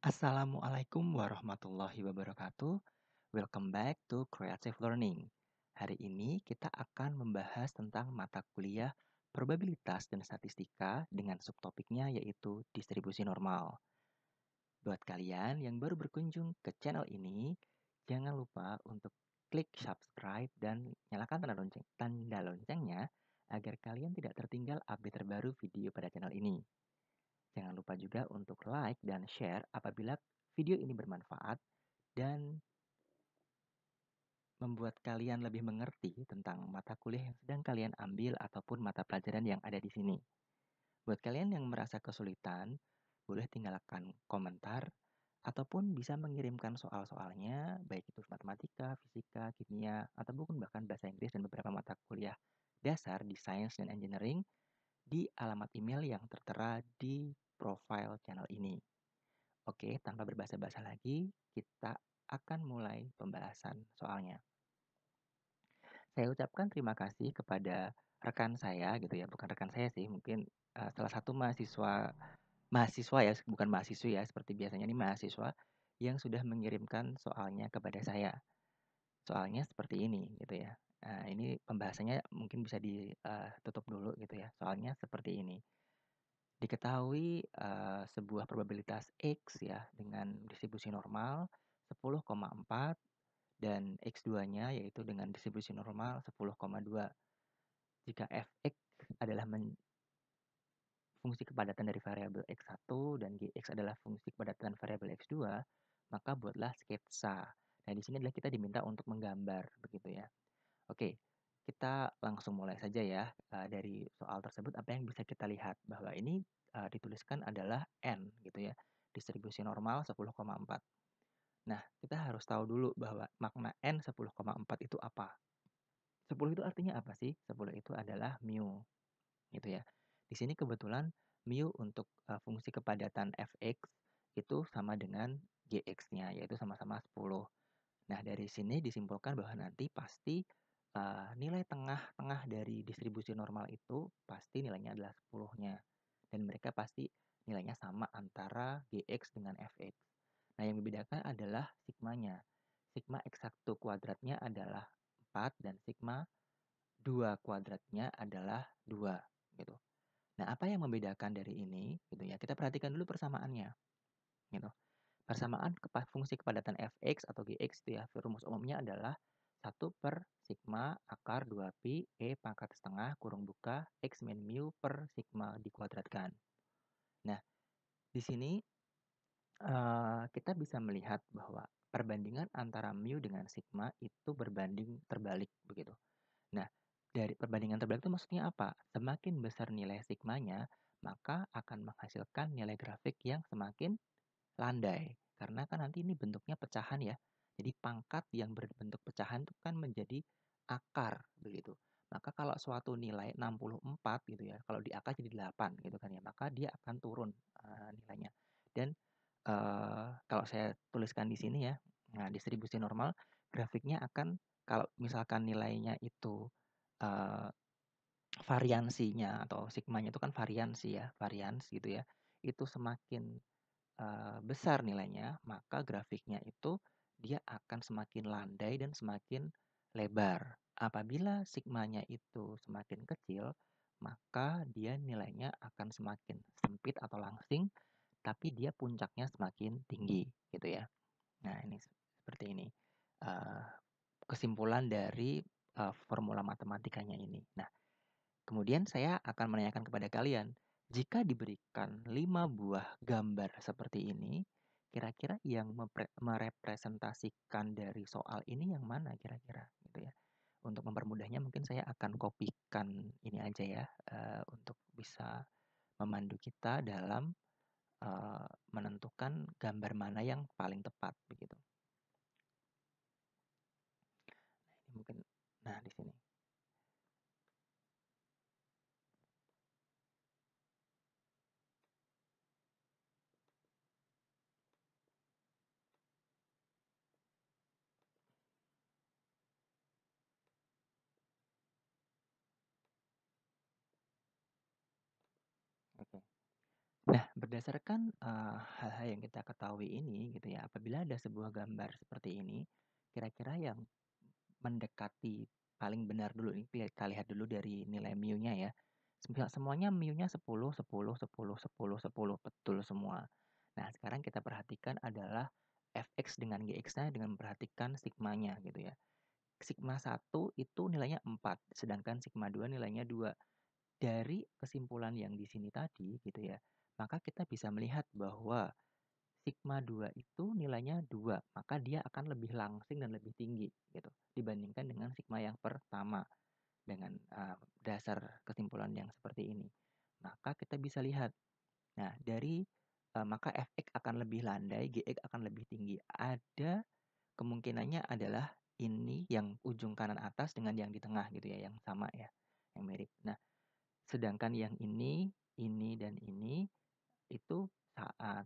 Assalamualaikum warahmatullahi wabarakatuh. Welcome back to Creative Learning. Hari ini kita akan membahas tentang mata kuliah probabilitas dan statistika dengan subtopiknya yaitu distribusi normal. Buat kalian yang baru berkunjung ke channel ini, jangan lupa untuk klik subscribe dan nyalakan tanda loncengnya agar kalian tidak tertinggal update terbaru video pada channel ini. Jangan lupa juga untuk like dan share apabila video ini bermanfaat dan membuat kalian lebih mengerti tentang mata kuliah yang sedang kalian ambil ataupun mata pelajaran yang ada di sini. Buat kalian yang merasa kesulitan, boleh tinggalkan komentar ataupun bisa mengirimkan soal-soalnya, baik itu matematika, fisika, kimia, ataupun bahkan bahasa Inggris dan beberapa mata kuliah dasar di Science dan Engineering di alamat email yang tertera di profile channel ini. Oke, tanpa berbasa-basa lagi, kita akan mulai pembahasan soalnya. Saya ucapkan terima kasih kepada rekan saya gitu ya, bukan rekan saya sih, mungkin salah satu mahasiswa ya, bukan mahasiswi ya, seperti biasanya ini mahasiswa yang sudah mengirimkan soalnya kepada saya. Soalnya seperti ini gitu ya. Ini pembahasannya mungkin bisa ditutup dulu gitu ya. Soalnya seperti ini. Diketahui sebuah probabilitas X ya dengan distribusi normal 10,4 dan X2-nya yaitu dengan distribusi normal 10,2. Jika Fx adalah fungsi kepadatan dari variabel X1 dan Gx adalah fungsi kepadatan variabel X2, maka buatlah sketsa. Nah, di sini adalah kita diminta untuk menggambar begitu ya. Oke, kita langsung mulai saja ya. Dari soal tersebut apa yang bisa kita lihat bahwa ini dituliskan adalah N gitu ya. Distribusi normal 10,4. Nah, kita harus tahu dulu bahwa makna N 10,4 itu apa. 10 itu artinya apa sih? 10 itu adalah mu, gitu ya. Di sini kebetulan mu untuk fungsi kepadatan fx itu sama dengan gx-nya, yaitu sama-sama 10. Nah, dari sini disimpulkan bahwa nanti pasti nilai tengah-tengah dari distribusi normal itu pasti nilainya adalah 10-nya. Dan mereka pasti nilainya sama antara gx dengan fx. Nah, yang membedakan adalah sigmanya. Sigma x1 kuadratnya adalah 4 dan sigma 2 kuadratnya adalah 2 gitu. Nah, apa yang membedakan dari ini gitu ya? Kita perhatikan dulu persamaannya gitu. Persamaan fungsi kepadatan fx atau gx itu ya, rumus umumnya adalah 1 per sigma akar 2 pi e pangkat setengah kurung buka x min mu per sigma dikuadratkan. Nah, di sini kita bisa melihat bahwa perbandingan antara mu dengan sigma itu berbanding terbalik begitu. Nah, dari perbandingan terbalik itu maksudnya apa? Semakin besar nilai sigmanya, maka akan menghasilkan nilai grafik yang semakin landai. Karena kan nanti ini bentuknya pecahan ya. Jadi pangkat yang berbentuk pecahan itu kan menjadi akar begitu. Maka kalau suatu nilai 64 gitu ya, kalau diakar jadi 8 gitu kan ya, maka dia akan turun nilainya. Dan kalau saya tuliskan di sini ya, nah distribusi normal grafiknya akan kalau misalkan nilainya itu uh, variansinya atau sigmanya itu kan variansi ya, varians gitu ya. Itu semakin besar nilainya, maka grafiknya itu dia akan semakin landai dan semakin lebar. Apabila sigmanya itu semakin kecil, maka dia nilainya akan semakin sempit atau langsing, tapi dia puncaknya semakin tinggi, gitu ya. Nah, ini seperti ini. Eh, Kesimpulan dari formula matematikanya ini. Nah, kemudian saya akan menanyakan kepada kalian, jika diberikan 5 buah gambar seperti ini, kira-kira yang merepresentasikan dari soal ini yang mana kira-kira gitu ya. Untuk mempermudahnya mungkin saya akan kopikan ini aja ya untuk bisa memandu kita dalam menentukan gambar mana yang paling tepat begitu. Nah, ini mungkin di sini. Oke. Nah, berdasarkan, hal-hal yang kita ketahui ini gitu ya, apabila ada sebuah gambar seperti ini, kira-kira yang mendekati paling benar dulu ini kita lihat dulu dari nilai mu-nya ya. Semuanya mu-nya 10, 10, 10, 10, 10, betul semua. Nah, sekarang kita perhatikan adalah fx dengan gx-nya dengan memperhatikan sigmanya gitu ya. Sigma 1 itu nilainya 4, sedangkan sigma 2 nilainya 2. Dari kesimpulan yang di sini tadi gitu ya, maka kita bisa melihat bahwa sigma 2 itu nilainya 2, maka dia akan lebih langsing dan lebih tinggi gitu dibandingkan dengan sigma yang pertama. Dengan dasar kesimpulan yang seperti ini, maka kita bisa lihat. Nah, maka fx akan lebih landai, gx akan lebih tinggi. Ada kemungkinannya adalah ini yang ujung kanan atas dengan yang di tengah gitu ya, yang sama ya, yang mirip. Nah, sedangkan yang ini dan ini itu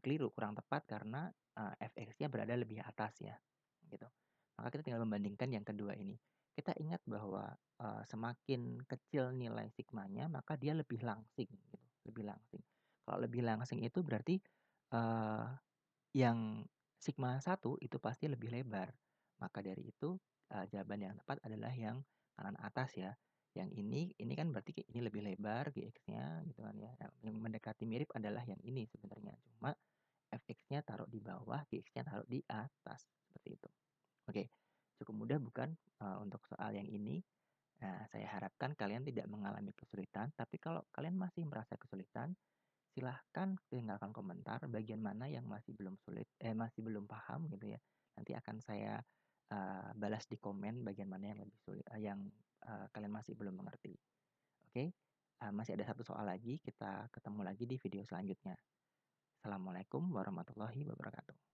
keliru, kurang tepat karena fx-nya berada lebih atas ya, gitu. Maka kita tinggal membandingkan yang kedua ini. Kita ingat bahwa semakin kecil nilai sigmanya, maka dia lebih langsing, gitu, lebih langsing. Kalau lebih langsing itu berarti uh, yang sigma 1 itu pasti lebih lebar. Maka dari itu jawaban yang tepat adalah yang kanan atas ya. Yang ini kan berarti ini lebih lebar GX-nya gitu kan ya. Yang mendekati mirip adalah yang ini sebenarnya. Cuma FX-nya taruh di bawah, GX-nya taruh di atas. Seperti itu. Oke, cukup mudah bukan untuk soal yang ini? Nah, saya harapkan kalian tidak mengalami kesulitan. Tapi kalau kalian masih merasa kesulitan, silahkan tinggalkan komentar bagian mana yang masih belum masih belum paham gitu ya. Nanti akan saya balas di komen bagian mana yang lebih sulit, yang kalian masih belum mengerti. Oke, masih ada satu soal lagi. Kita ketemu lagi di video selanjutnya. Assalamualaikum warahmatullahi wabarakatuh.